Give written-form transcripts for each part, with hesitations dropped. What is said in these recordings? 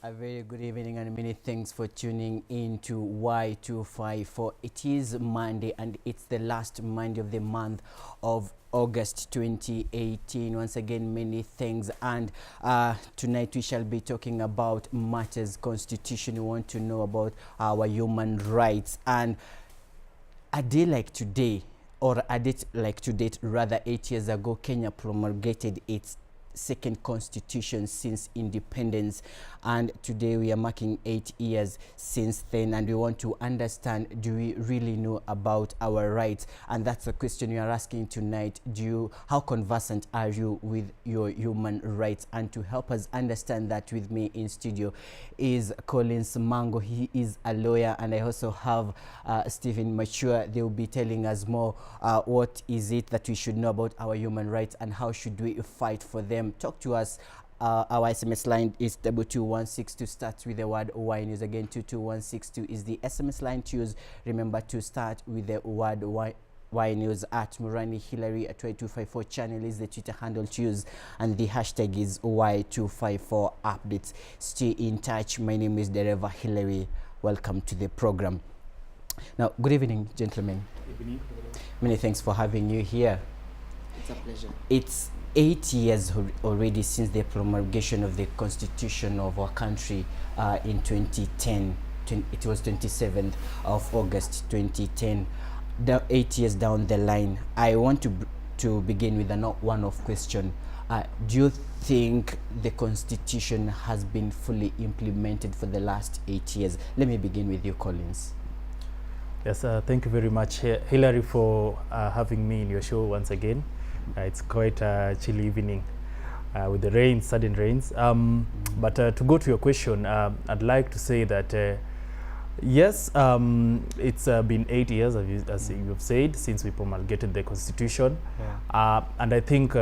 A very good evening and many thanks for tuning in to Y254. It is Monday and it's the last Monday of the month of August 2018. Once again, many thanks. And tonight we shall be talking about matters constitution. We want to know about our human rights. And a day like today, or a date like today, rather 8 years ago, Kenya promulgated its second constitution since independence, and today we are marking 8 years since then, and we want to understand, do we really know about our rights? And that's the question we are asking tonight. How conversant are you with your human rights? And to help us understand that, with me in studio is Collins Mango. He is a lawyer, and I also have Stephene Machua. They will be telling us more what is it that we should know about our human rights and how should we fight for them. Talk to us. Our SMS line is 22162. Starts with the word Y News. Again, 22162 is the SMS line to use. Remember to start with the word Y News. At Murani Hillary at Y254 channel is the Twitter handle to use, and the hashtag is Y254 updates. Stay in touch. My name is Dereva Hillary. Welcome to the program. Now, good evening, gentlemen. Good evening. Many thanks for having you here. It's a pleasure. It's 8 years already since the promulgation of the constitution of our country in 2010. It was 27th of August 2010. 8 years down the line, I want to begin with a one-off question. Do you think the constitution has been fully implemented for the last 8 years? Let me begin with you, Collins. Yes, thank you very much, Hillary, for having me in your show once again. It's quite a chilly evening with the rain, sudden rains. But to go to your question, I'd like to say that yes, it's been 8 years, as you've said, since we promulgated the constitution. Yeah. And I think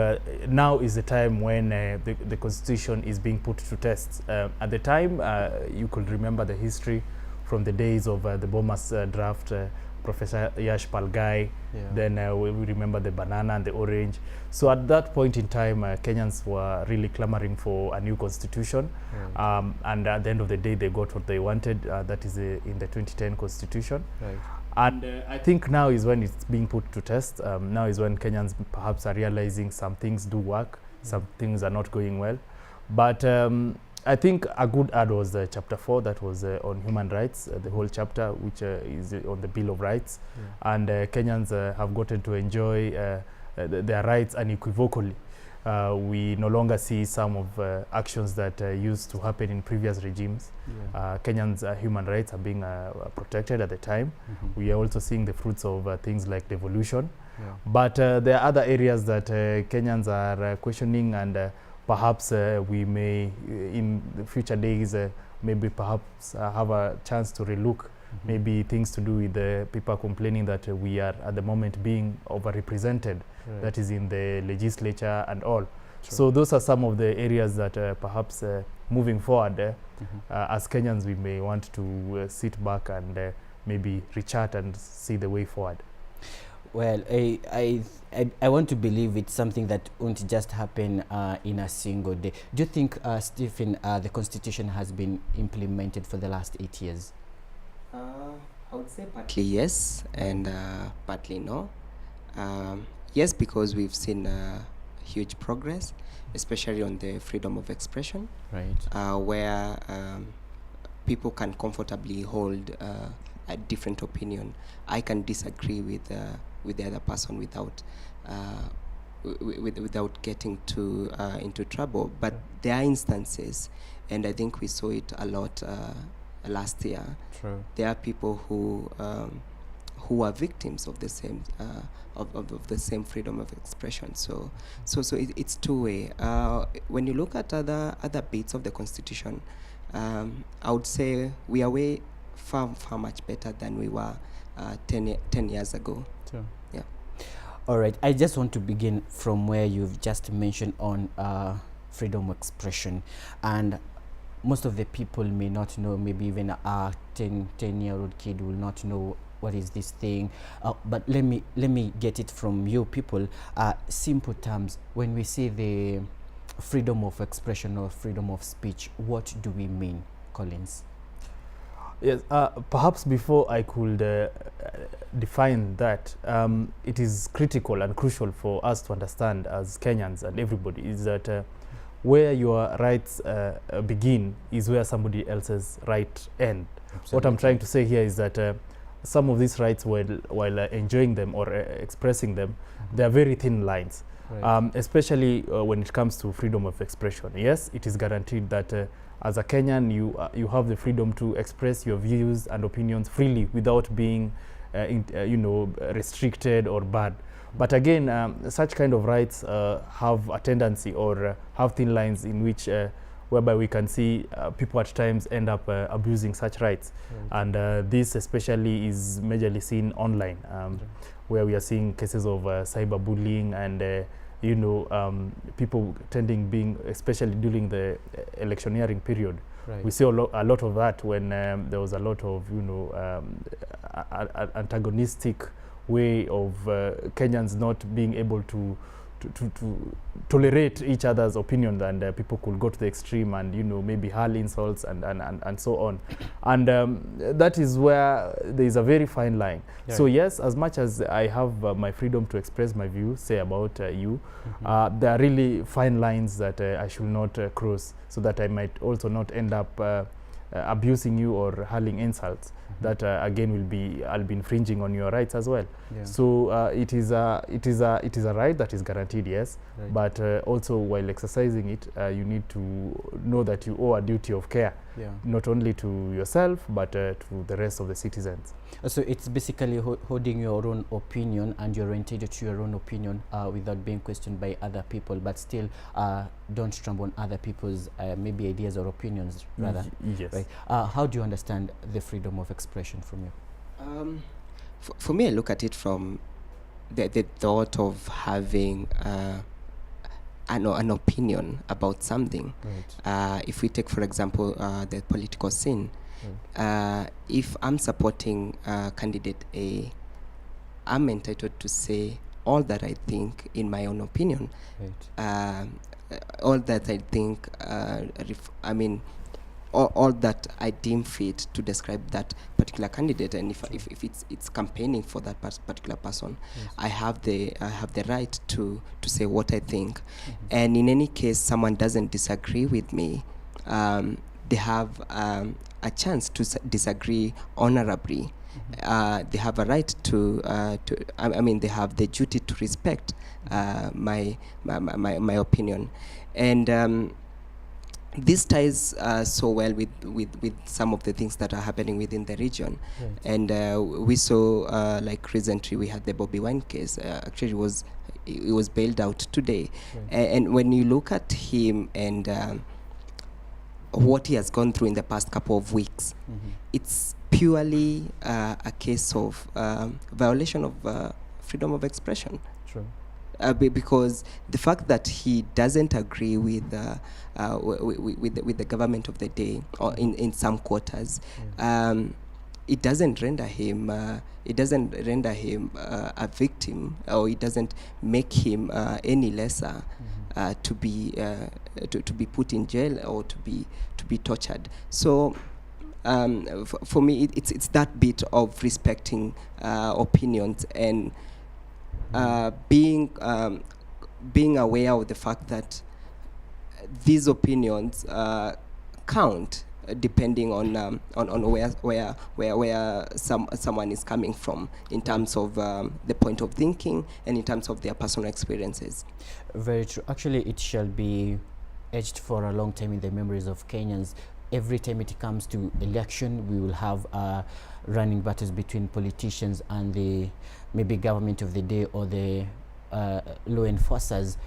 now is the time when the constitution is being put to test. At the time, you could remember the history from the days of the Bomas draft, Professor Yash Palgai. Yeah. Then we remember the banana and the orange. So at that point in time, Kenyans were really clamoring for a new constitution. Right. And at the end of the day, they got what they wanted. That is in the 2010 constitution. Right. And I think now is when it's being put to test. Now is when Kenyans perhaps are realizing some things do work, some things are not going well. But I think a good ad was chapter 4, that was on human rights, the whole chapter, which is on the Bill of Rights. Yeah. And Kenyans have gotten to enjoy their rights unequivocally. We no longer see some of actions that used to happen in previous regimes. Yeah. Kenyans' human rights are being protected at the time. Mm-hmm. We are also seeing the fruits of things like devolution. Yeah. But there are other areas that Kenyans are questioning, and perhaps we may, in the future days, maybe perhaps have a chance to relook. Mm-hmm. Maybe things to do with the people complaining that we are at the moment being overrepresented, right. That is in the legislature and all. True. So those are some of the areas that perhaps moving forward, as Kenyans, we may want to sit back and maybe rechart and see the way forward. Well, I want to believe it's something that won't just happen in a single day. Do you think, Stephene, the constitution has been implemented for the last 8 years? I would say partly yes, and partly no. Yes, because we've seen huge progress, especially on the freedom of expression, right? Where people can comfortably hold a different opinion. I can disagree with the other person without getting into trouble. But there are instances, and I think we saw it a lot last year. True. There are people who are victims of the same of the same freedom of expression. So it's two-way. When you look at other bits of the constitution, I would say we are way far much better than we were 10 years ago. Sure. Yeah. All right. I just want to begin from where you've just mentioned on freedom of expression, and most of the people may not know. Maybe even a 10-year-old kid will not know what is this thing. But let me get it from you people. Simple terms. When we say the freedom of expression or freedom of speech, what do we mean? Collins? Yes, perhaps before I could define that, it is critical and crucial for us to understand as Kenyans and everybody is that where your rights begin is where somebody else's right end. Absolutely. What I'm trying to say here is that some of these rights, while enjoying them or expressing them, they are very thin lines. Right. Especially when it comes to freedom of expression. Yes, it is guaranteed that as a Kenyan, you have the freedom to express your views and opinions freely without being, restricted or barred. But again, such kind of rights have a tendency or have thin lines in which, whereby we can see people at times end up abusing such rights. Right. And this especially is majorly seen online, where we are seeing cases of cyberbullying and people being, especially during the electioneering period. Right. We see a lot of that when there was a lot of, antagonistic way of Kenyans not being able to tolerate each other's opinions, and people could go to the extreme and maybe hurl insults and so on. And that is where there is a very fine line. Yeah. So yes, as much as I have my freedom to express my view, say about you, there are really fine lines that I should not cross, so that I might also not end up abusing you or hurling insults. That again I'll be infringing on your rights as well. Yeah. So it is a right that is guaranteed, yes. Right. But also while exercising it, you need to know that you owe a duty of care, not only to yourself but to the rest of the citizens. So it's basically holding your own opinion, and you're entitled to your own opinion without being questioned by other people, but still don't trample on other people's maybe ideas or opinions, rather. Yes. Right. How do you understand the freedom of expression from you? For me, I look at it from the thought of having an opinion about something. Right. If we take, for example, the political scene, if I'm supporting candidate A, I'm entitled to say all that I think in my own opinion. Right. All that I think, all that I deem fit to describe that particular candidate, and if it's campaigning for that particular person, yes. I have the right to say what I think. And in any case someone doesn't disagree with me, they have a chance to disagree honorably. They have a right to they have the duty to respect my opinion. And this ties so well with some of the things that are happening within the region. Right. And we saw, like recently, we had the Bobby Wine case. Actually, it was bailed out today. Right. And when you look at him and what he has gone through in the past couple of weeks, it's purely a case of violation of freedom of expression. True. Because the fact that he doesn't agree with the government of the day, or in some quarters, it doesn't render him a victim, or it doesn't make him any lesser to be put in jail or to be tortured. So for me, it's that bit of respecting opinions and being aware of the fact that these opinions count, depending on where someone is coming from in terms of the point of thinking and in terms of their personal experiences. Very true. Actually, it shall be etched for a long time in the memories of Kenyans. Every time it comes to election, we will have running battles between politicians and the maybe government of the day or the law enforcers.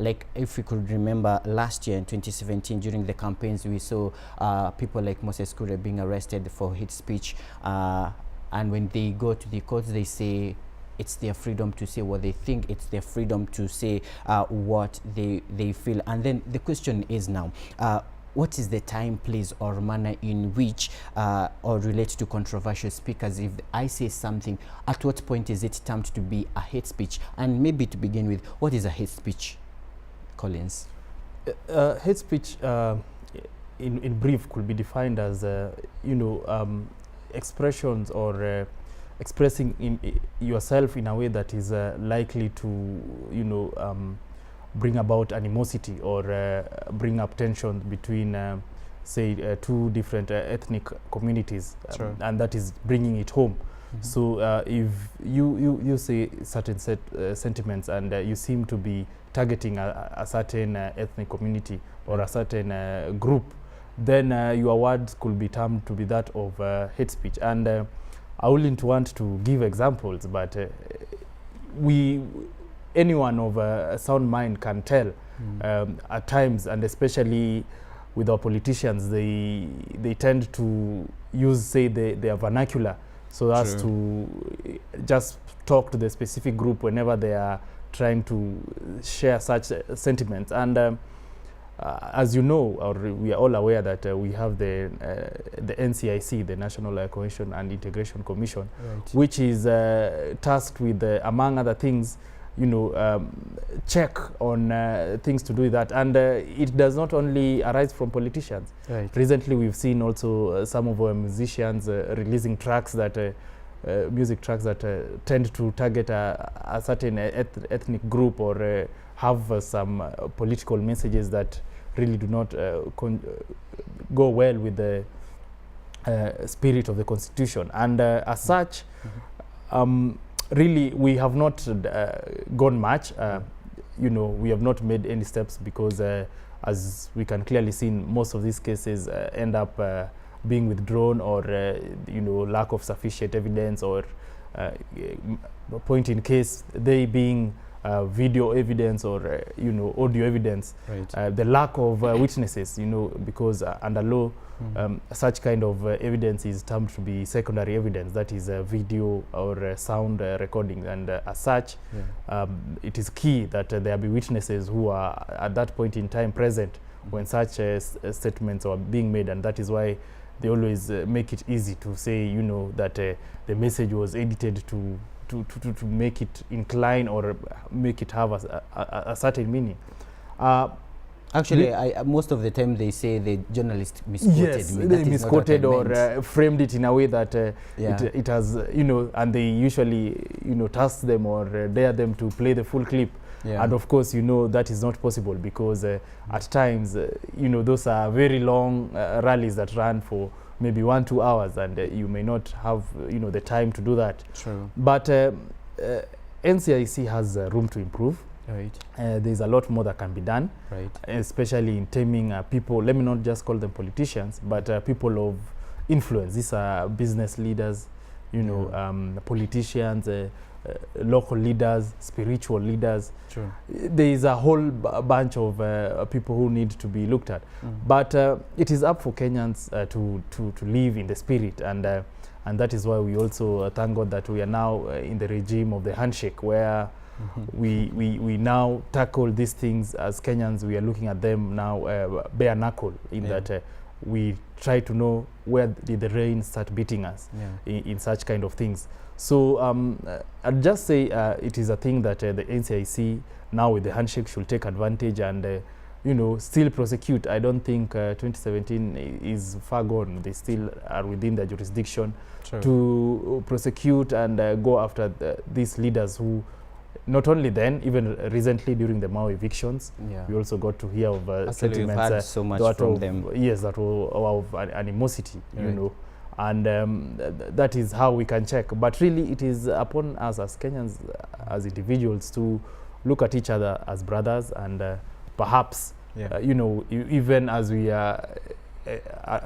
Like, if we could remember last year in 2017 during the campaigns, we saw people like Moses Kure being arrested for hate speech, and when they go to the courts, they say it's their freedom to say what they think, it's their freedom to say what they feel. And then the question is now, what is the time, place, or manner in which, or relate to controversial speakers? If I say something, at what point is it termed to be a hate speech? And maybe to begin with, what is a hate speech, Collins? Hate speech in brief, could be defined as, expressions or expressing yourself in a way that is likely to, bring about animosity or bring up tension between, say, two different ethnic communities, and that is bringing it home. So if you say certain sentiments and you seem to be targeting a certain ethnic community or a certain group, then your words could be termed to be that of hate speech. And I wouldn't want to give examples, but anyone of a sound mind can tell at times, and especially with our politicians, they tend to use, say, their vernacular so as to just talk to the specific group whenever they are trying to share such sentiments. And as you know, or we are all aware that we have the NCIC, the National Cohesion and Integration Commission, which is tasked with, among other things, check on things to do with that. And it does not only arise from politicians. Recently, we've seen also some of our musicians releasing tracks that, music tracks that tend to target a certain ethnic group or have some political messages that really do not go well with the spirit of the Constitution. And as such, really, we have not gone much. We have not made any steps because, as we can clearly see, in most of these cases end up being withdrawn or, lack of sufficient evidence, or point in case they being video evidence or, audio evidence, the lack of witnesses, because under law, such kind of evidence is termed to be secondary evidence, that is video or sound recording. And as such, it is key that there be witnesses who are at that point in time present when such statements are being made. And that is why they always make it easy to say, that the message was edited to make it incline or make it have a certain meaning. Actually, most of the time they say the journalist misquoted yes, me. They misquoted or framed it in a way that it has, and they usually, task them or dare them to play the full clip. And of course, that is not possible because at times, those are very long rallies that run for maybe 1-2 hours, and you may not have, the time to do that. But NCIC has room to improve. There's a lot more that can be done, especially in taming people. Let me not just call them politicians, but people of influence. These are business leaders, politicians, local leaders, spiritual leaders. There is a whole bunch of people who need to be looked at. But it is up for Kenyans to live in the spirit, and that is why we also thank God that we are now in the regime of the handshake, where we now tackle these things as Kenyans. We are looking at them now bare knuckle, in that we try to know where did the rain start beating us in such kind of things. So I'd just say it is a thing that the NCIC now with the handshake should take advantage and still prosecute. I don't think 2017 is far gone. They still are within their jurisdiction to prosecute and go after these leaders who, not only then, even recently during the Mao evictions, we also got to hear of sentiments. We've heard so much from them. Yes, that were of animosity, and that is how we can check. But really, it is upon us as Kenyans, as individuals, to look at each other as brothers, and perhaps, even as we are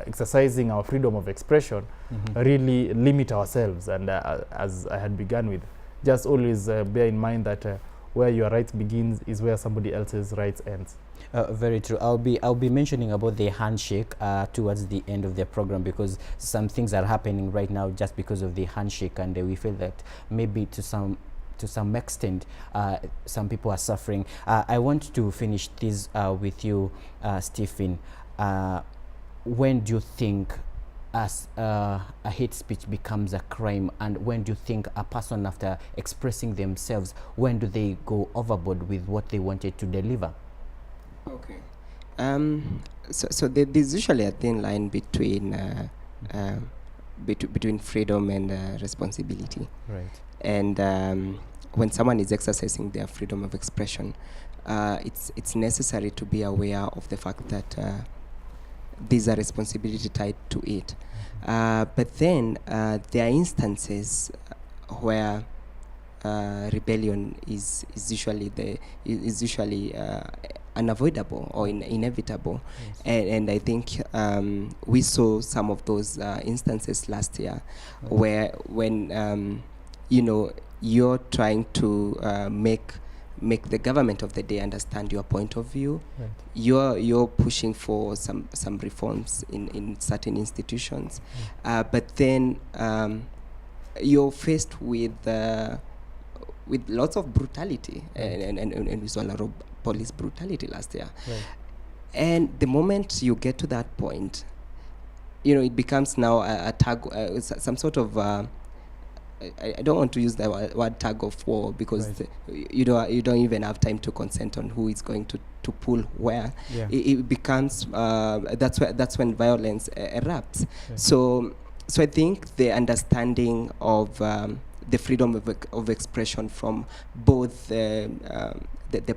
exercising our freedom of expression, really limit ourselves. And as I had begun with, just always bear in mind that where your rights begins is where somebody else's rights ends. Very true. I'll be mentioning about the handshake towards the end of the program, because some things are happening right now just because of the handshake, and we feel that maybe to some extent some people are suffering. I want to finish this with you, Stephene. When do you think as a hate speech becomes a crime, and when do you think a person, after expressing themselves, when do they go overboard with what they wanted to deliver? Okay. So there's usually a thin line between between freedom and responsibility. Right. And when someone is exercising their freedom of expression, it's necessary to be aware of the fact that there's a responsibility tied to it. But then there are instances where rebellion is usually unavoidable or inevitable. Yes. And I think we saw some of those instances last year, where when you're trying to make the government of the day understand your point of view. Right. You're pushing for some reforms in certain institutions, but then you're faced with lots of brutality, and we saw a lot of police brutality last year. Right. And the moment you get to that point, it becomes now a tug, some sort of I don't want to use the word tug of war, because you don't even have time to consent on who is going to pull where. Yeah. It becomes that's when violence erupts. Right. So I think the understanding of the freedom of expression from both the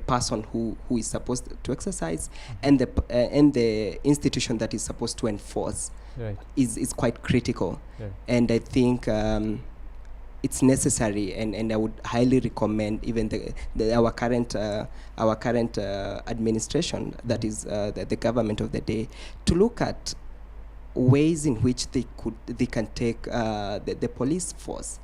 person who is supposed to exercise and the institution that is supposed to enforce is quite critical. Right. And I think it's necessary, and I would highly recommend even our current administration, that is the government of the day, to look at ways in which they can take the police force,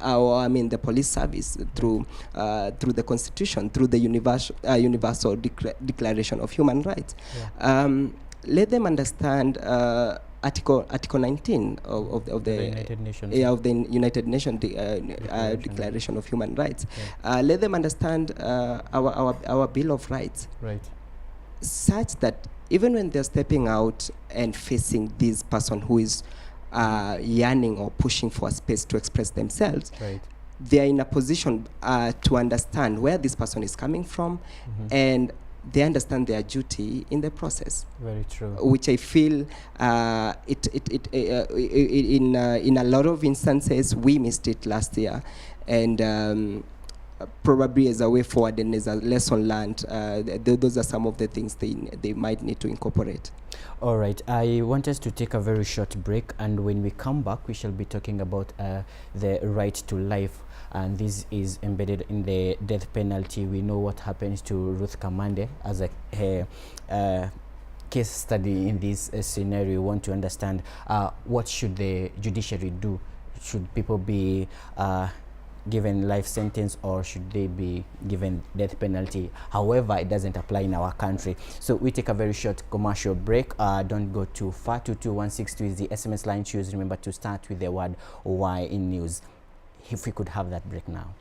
or the police service through the Constitution, through the Universal Declaration of Human Rights. Yeah. Let them understand Article 19 of the United Nations. of the United Nations Declaration of Human Rights. Yeah. Let them understand our Bill of Rights, Right. such that even when they're stepping out and facing this person who is yearning or pushing for a space to express themselves, Right. they are in a position to understand where this person is coming from, and they understand their duty in the process. Very true. Which I feel in a lot of instances we missed it last year, and probably as a way forward and as a lesson learned, those are some of the things they might need to incorporate. All right, I want us to take a very short break, and when we come back we shall be talking about the right to life, and this is embedded in the death penalty. We know what happens to Ruth Kamande as a case study in this scenario. We want to understand what should the judiciary do. Should people be given life sentence, or should they be given death penalty? However, it doesn't apply in our country. So we take a very short commercial break. Don't go too far. 22162 is the SMS line. Choose. Remember to start with the word Y in news. If we could have that break now.